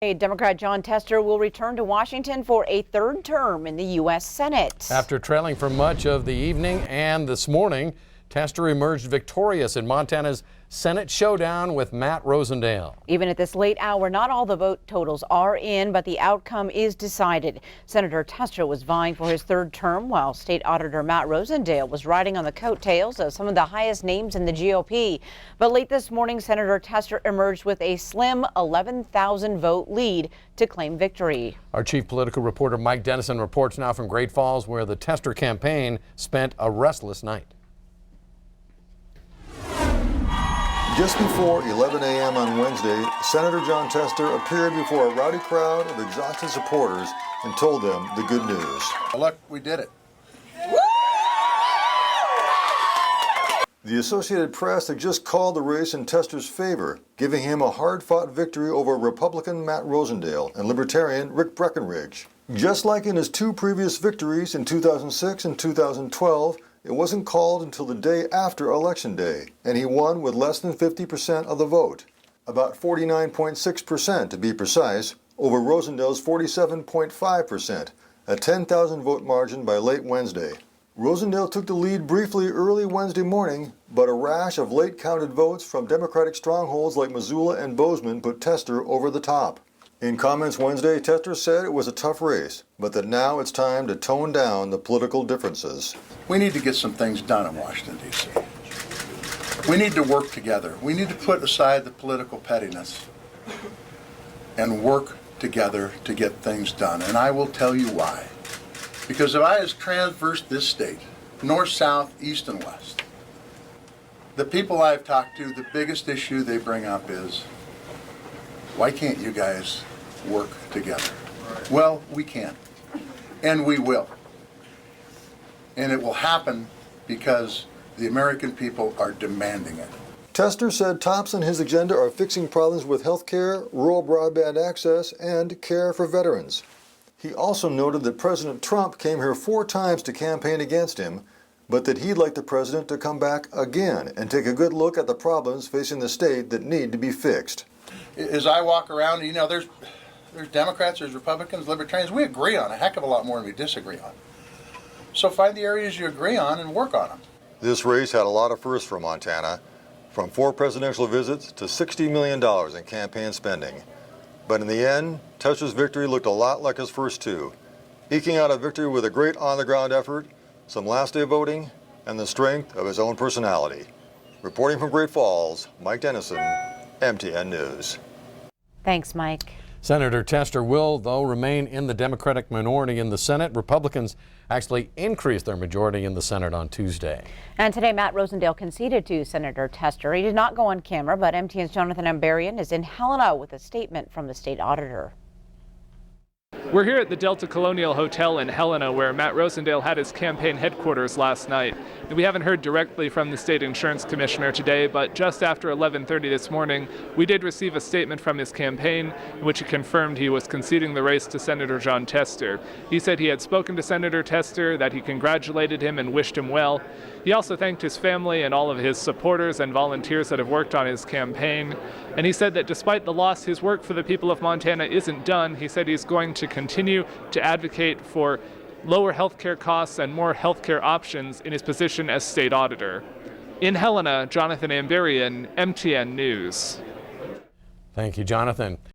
Democrat Jon Tester will return to Washington for a third term in the U.S. Senate. After trailing for much of the evening and this morning, Tester emerged victorious in Montana's Senate showdown with Matt Rosendale. Even at this late hour, not all the vote totals are in, but the outcome is decided. Senator Tester was vying for his third term, while State Auditor Matt Rosendale was riding on the coattails of some of the highest names in the GOP. But late this morning, Senator Tester emerged with a slim 11,000 vote lead to claim victory. Our chief political reporter Mike Dennison reports now from Great Falls, where the Tester campaign spent a restless night. Just before 11 a.m. on Wednesday, Senator Jon Tester appeared before a rowdy crowd of exhausted supporters and told them the good news. Look, we did it. The Associated Press had just called the race in Tester's favor, giving him a hard-fought victory over Republican Matt Rosendale and Libertarian Rick Breckenridge. Just like in his two previous victories in 2006 and 2012, it wasn't called until the day after Election Day, and he won with less than 50% of the vote, about 49.6% to be precise, over Rosendale's 47.5%, a 10,000 vote margin by late Wednesday. Rosendale took the lead briefly early Wednesday morning, but a rash of late counted votes from Democratic strongholds like Missoula and Bozeman put Tester over the top. In comments Wednesday, Tester said it was a tough race, but that now it's time to tone down the political differences. We need to get some things done in Washington, D.C. We need to work together. We need to put aside the political pettiness and work together to get things done. And I will tell you why. Because if I has traversed this state, north, south, east, and west, the people I've talked to, the biggest issue they bring up is, why can't you guys work together? Well, we can, and we will. And it will happen because the American people are demanding it. Tester said tops on his agenda are fixing problems with health care, rural broadband access, and care for veterans. He also noted that President Trump came here 4 times to campaign against him, but that he'd like the president to come back again and take a good look at the problems facing the state that need to be fixed. As I walk around, you know, there's Democrats, there's Republicans, Libertarians. We agree on a heck of a lot more than we disagree on. So find the areas you agree on and work on them. This race had a lot of firsts for Montana, from 4 presidential visits to $60 million in campaign spending. But in the end, Tester's victory looked a lot like his first 2, eking out a victory with a great on-the-ground effort, some last-day voting, and the strength of his own personality. Reporting from Great Falls, Mike Dennison, MTN News. Thanks, Mike. Senator Tester will, though, remain in the Democratic minority in the Senate. Republicans actually increased their majority in the Senate on Tuesday. And today, Matt Rosendale conceded to Senator Tester. He did not go on camera, but MTN's Jonathan Ambarian is in Helena with a statement from the state auditor. We're here at the Delta Colonial Hotel in Helena, where Matt Rosendale had his campaign headquarters last night. We haven't heard directly from the state insurance commissioner today, but just after 11:30 this morning, we did receive a statement from his campaign in which he confirmed he was conceding the race to Senator Jon Tester. He said he had spoken to Senator Tester, that he congratulated him and wished him well. He also thanked his family and all of his supporters and volunteers that have worked on his campaign. And he said that despite the loss, his work for the people of Montana isn't done. He said he's going to continue to advocate for lower health care costs and more health care options in his position as state auditor. In Helena, Jonathan Ambarian, MTN News. Thank you, Jonathan.